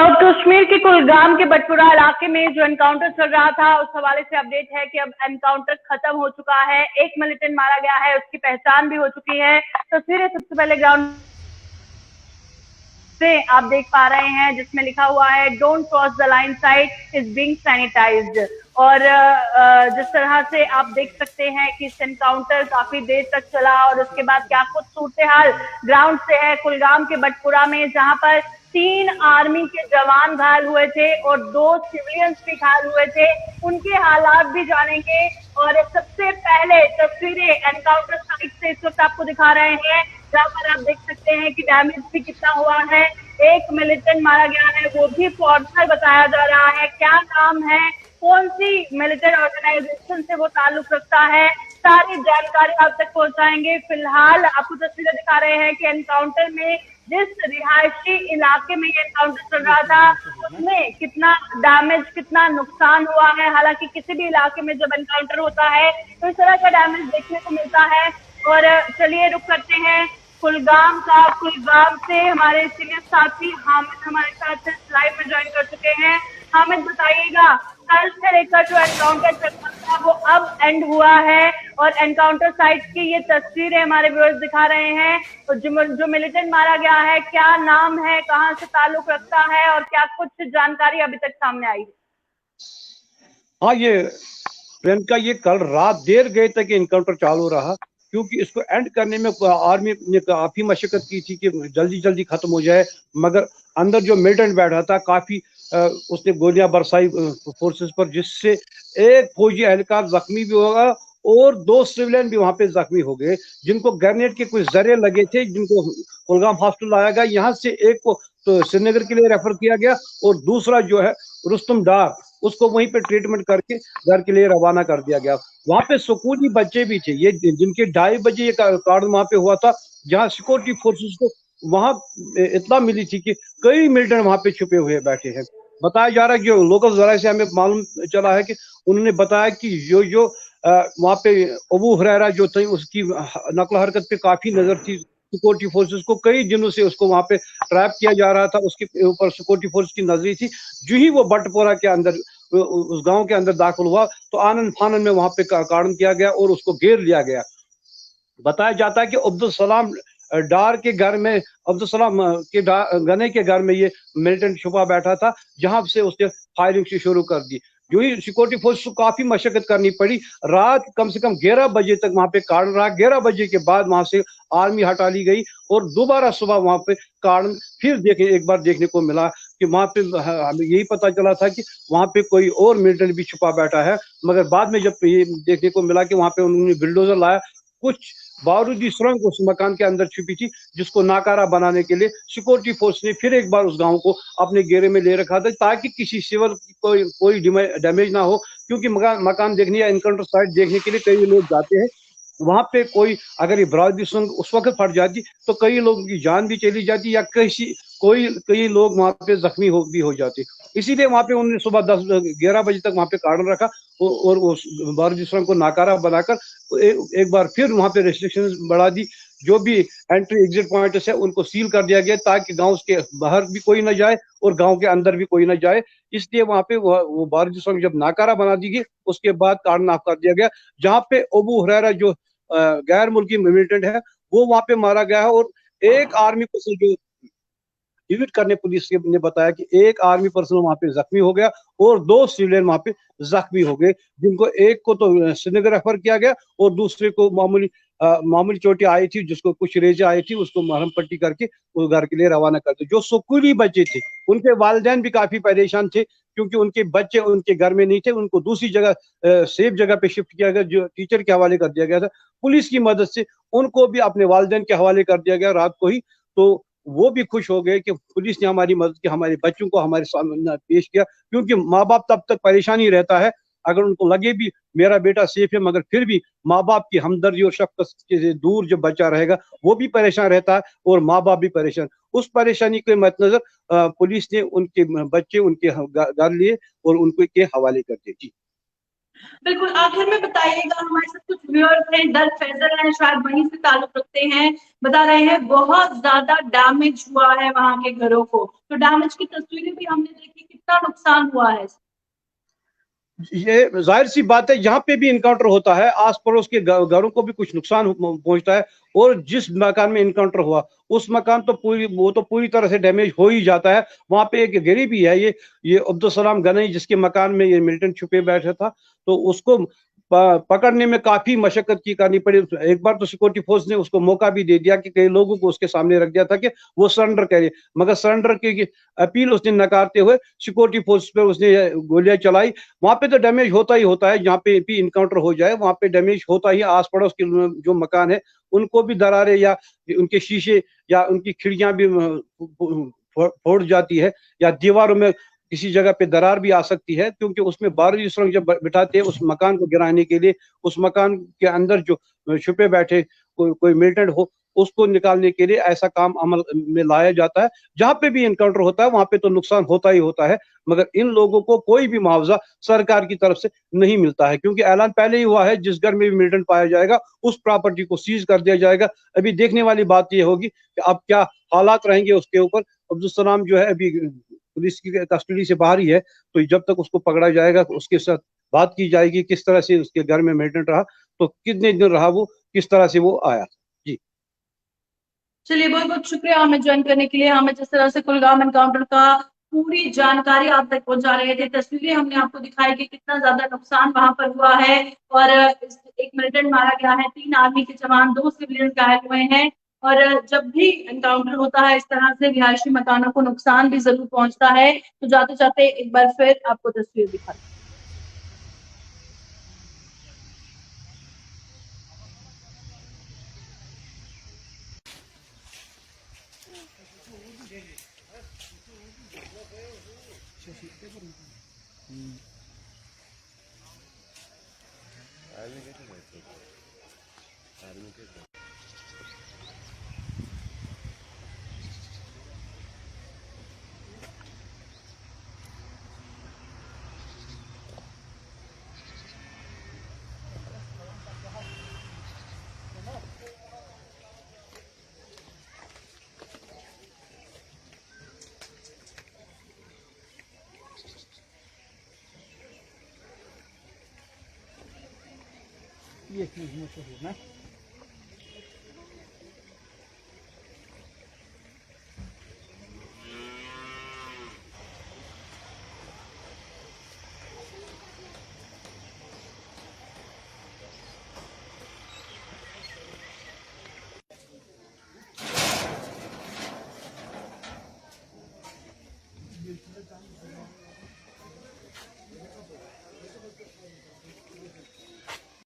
कश्मीर के कुलगाम के बटपुरा इलाके में जो एनकाउंटर चल रहा था उस हवाले से अपडेट है कि अब एनकाउंटर खत्म हो चुका है। एक मिलिटेंट मारा गया है, उसकी पहचान भी हो चुकी है। तस्वीरें सबसे पहले ग्राउंड से आप देख पा रहे हैं जिसमें लिखा हुआ है don't cross the line, site is being sanitised. और जिस तरह से आप देख सकते हैं कि इस एनकाउंटर काफी देर तक चला और उसके बाद क्या कुछ सूरत हाल ग्राउंड से है कुलगाम के बटपुरा में, जहां पर 3 आर्मी के जवान घायल हुए थे और 2 सिविलियंस भी घायल हुए थे। उनके हालात भी जानेंगे। और सबसे पहले तस्वीरें एनकाउंटर साइट से इस वक्त आपको दिखा रहे हैं, जहां पर आप देख सकते हैं कि डैमेज भी कितना हुआ है। एक मिलिटेंट मारा गया है, वो भी फौजदार बताया जा रहा है। क्या नाम है, कौन सी मिलिटेंट ऑर्गेनाइजेशन से वो ताल्लुक रखता है, सारी जानकारी आप तक पहुंचाएंगे। फिलहाल आपको तस्वीरें दिखा रहे हैं कि एनकाउंटर में जिस रिहायशी इलाके में ये एनकाउंटर चल रहा था उसमें कितना डैमेज, कितना नुकसान हुआ है। हालांकि किसी भी इलाके में जब एनकाउंटर होता है तो इस तरह का डैमेज देखने को मिलता है। और चलिए रुक करते हैं कुलगाम का। कुलगाम से हमारे सीनियर साथी हामिद हमारे साथ लाइव में ज्वाइन कर चुके हैं। हामिद, बताइएगा कल से लेकर जो एनकाउंटर चल रहा था वो अब एंड हुआ है और एनकाउंटर साइट की ये तस्वीरें हमारे व्यूअर्स दिखा रहे हैं। तो जो मिलिटेंट मारा गया है, क्या नाम है, कहां से ताल्लुक रखता है और क्या कुछ जानकारी अभी तक सामने आई? हाँ, ये प्रियंका, ये कल रात देर गए तक एनकाउंटर चालू रहा, क्योंकि इसको एंड करने में आर्मी ने काफी मशक्कत की थी कि जल्दी जल्दी खत्म हो जाए, मगर अंदर जो मिलिटेंट बैठा था काफी उसने गोलियां बरसाई फोर्सेस पर, जिससे एक फौजी एहलकार जख्मी भी होगा और 2 सिविलियन भी वहां पे जख्मी हो गए, जिनको ग्रेनेड के कुछ जरिए लगे थे, जिनको कुलगाम हॉस्पिटल लाया गया। यहाँ से एक को तो श्रीनगर के लिए रेफर किया गया और दूसरा जो है रुस्तम डार, उसको वहीं पे ट्रीटमेंट करके घर के लिए रवाना कर दिया गया। वहां पे स्कूली बच्चे भी थे, ये जिनके 2:30 बजे ये कार्ड वहां पे हुआ था, जहां सिक्योरिटी फोर्सेस को वहां इत्तला मिली थी कि कई मिलिटेंट वहां पे छुपे हुए बैठे हैं। बताया जा रहा है कि लोकल जराये से हमें मालूम चला है कि उन्होंने बताया कि जो वहां पे अबू हुरैरा जो थे, उसकी नकल हरकत पे काफी नजर थी सिक्योरिटी फोर्सेस को। कई दिनों से उसको वहां पे ट्रैप किया जा रहा था, उसके ऊपर सिक्योरिटी फोर्स की नजरी थी। जो ही वो बटपोरा के अंदर उस गांव के अंदर दाखिल हुआ तो आनन फानन में वहां पे कार्डन किया गया और उसको घेर लिया गया। बताया जाता है कि अब्दुल सलाम डार के घर में, अब्दुल सलाम के गने के घर में ये मिलिटेंट छुपा बैठा था, जहां से उसने फायरिंग से शुरू कर दी। जो ही सिक्योरिटी फोर्स को काफी मशक्कत करनी पड़ी, रात कम से कम 11 बजे तक वहां पे कार्डन रहा। 11 बजे के बाद वहां से आर्मी हटा ली गई और दोबारा सुबह वहां पे कार्डन फिर एक बार देखने को मिला कि वहां पे हमें यही पता चला था कि वहां पे कोई और मिलिटेंट भी छुपा बैठा है, मगर बाद में जब ये देखने को मिला कि वहां पे उन्होंने बिल्डोजर लाया, कुछ बारूदी सुरंग उस मकान के अंदर छुपी थी, जिसको नाकारा बनाने के लिए सिक्योरिटी फोर्स ने फिर एक बार उस गांव को अपने घेरे में ले रखा था, ताकि किसी सिविल कोई डैमेज ना हो। क्योंकि मकान देखने या एनकाउंटर साइट देखने के लिए कई लोग जाते हैं, वहां पे कोई अगर ये बारूदी सुरंग उस वक्त फट जाती तो कई लोगों की जान भी चली जाती या कई लोग वहां पे जख्मी भी हो जाते। इसीलिए वहां पे उन्होंने सुबह 10-11 बजे तक वहां पे कार्डन रखा और उस बारूदी सुरंग को नाकारा बनाकर एक बार फिर वहां पे रेस्ट्रिक्शन बढ़ा दी। जो भी एंट्री एग्जिट पॉइंट्स है उनको सील कर दिया गया, ताकि गांव के बाहर भी कोई ना जाए और गांव के अंदर भी कोई ना जाए। इसलिए वहां पे वो बारूदी सुरंग जब नाकारा बना दी गई, उसके बाद कार्डन ऑफ कर दिया गया, जहां पे अबू हुरैरा जो गैर मुल्की मिलिटेंट है वो वहां पे मारा गया है। और एक आर्मी पर्सन जो डिलीट करने पुलिस ने बताया कि एक आर्मी पर्सन वहां पे जख्मी हो गया और 2 सिविलियन वहां पे जख्मी हो गए, जिनको एक को तो श्रीनगर रेफर किया गया और दूसरे को मामूली चोटें आई थी, जिसको कुछ रेजा आई थी, उसको मरहम पट्टी करके वो घर के लिए रवाना कर दिया। जो स्कूली बच्चे थे उनके वालिदैन भी काफी परेशान थे, क्योंकि उनके बच्चे उनके घर में नहीं थे, उनको दूसरी जगह सेफ जगह पे शिफ्ट किया गया, जो टीचर के हवाले कर दिया गया था। पुलिस की मदद से उनको भी अपने वालिदैन के हवाले कर दिया गया रात को ही। तो वो भी खुश हो गए कि पुलिस ने हमारी मदद की, हमारे बच्चों को हमारे सामने पेश किया। क्योंकि माँ बाप तब तक परेशानी रहता है, अगर उनको लगे भी मेरा बेटा सेफ है, मगर फिर भी माँ बाप की हमदर्दी और शफकत से दूर जब बच्चा रहेगा वो भी परेशान रहता है और माँ बाप भी परेशान। उस परेशानी के मद्देनजर पुलिस ने उनके बच्चे उनके घर लिए और उनको के हवाले कर दिए। जी। बिल्कुल, आखिर में बताइएगा, हमारे साथ कुछ व्यूअर्स हैं, दर फैजल हैं, शायद वहीं से ताल्लुक रखते हैं, बता रहे हैं बहुत ज्यादा डैमेज हुआ है वहां के घरों को। तो डैमेज की तस्वीरें भी हमने देखी, कितना नुकसान हुआ है। ये जाहिर सी बात है, यहाँ पे भी इनकाउंटर होता है, आस पड़ोस के घरों को भी कुछ नुकसान पहुंचता है। और जिस मकान में इनकाउंटर हुआ उस मकान तो पूरी तरह से डैमेज हो ही जाता है। वहां पे एक गरीबी है, ये अब्दुल सलाम गनई जिसके मकान में ये मिलिटेंट छुपे बैठा था, तो उसको पकड़ने में काफी मशक्कत की करनी पड़ी। एक बार तो सिक्योरिटी फोर्स ने उसको मौका भी दे दिया कि कई लोगों को उसके सामने रख दिया था कि वो सरेंडर करे, मगर सरेंडर की अपील उसने नकारते हुए सिक्योरिटी फोर्स पे उसने गोलियां चलाई। वहां पे तो डैमेज होता ही होता है, जहाँ पे भी इनकाउंटर हो जाए वहां पे डैमेज होता ही। आस पड़ोस के जो मकान है उनको भी दरारें या उनके शीशे या उनकी खिड़कियां भी फोड़ जाती है, या दीवारों में किसी जगह पे दरार भी आ सकती है, क्योंकि उसमें बारूदी सुरंग जब बिठाते हैं उस मकान को गिराने के लिए, उस मकान के अंदर जो छुपे बैठे कोई मिलिटेंट हो उसको निकालने के लिए ऐसा काम अमल में लाया जाता है। जहां पे भी इनकाउंटर होता है वहां पे तो नुकसान होता ही होता है, मगर इन लोगों को कोई भी मुआवजा सरकार की तरफ से नहीं मिलता है, क्योंकि ऐलान पहले ही हुआ है जिस घर में भी मिलिटेंट पाया जाएगा उस प्रॉपर्टी को सीज कर दिया जाएगा। अभी देखने वाली बात यह होगी कि अब क्या हालात रहेंगे उसके ऊपर। अब्दुल सलाम जो है अभी पुलिस की कस्टडी से बाहर ही है, तो जब तक उसको पकड़ा जाएगा उसके साथ बात की जाएगी किस तरह से उसके घर में मिलिटेंट रहा, तो कितने दिन रहा वो, किस तरह से वो आया। जी चलिए, बहुत बहुत शुक्रिया हमें ज्वाइन करने के लिए। हमें जिस तरह से कुलगाम एनकाउंटर का पूरी जानकारी आप तक पहुंचा रहे थे, तस्वीरें हमने आपको दिखाई कि कितना ज्यादा नुकसान वहां पर हुआ है। और एक मिलिटेंट मारा गया है, 3 आर्मी के जवान, 2 सिविलियन घायल हुए हैं। और जब भी एनकाउंटर होता है इस तरह से रिहायशी मकानों को नुकसान भी जरूर पहुंचता है। तो जाते जाते एक बार फिर आपको तस्वीर दिखा ये चीज मशहूर ना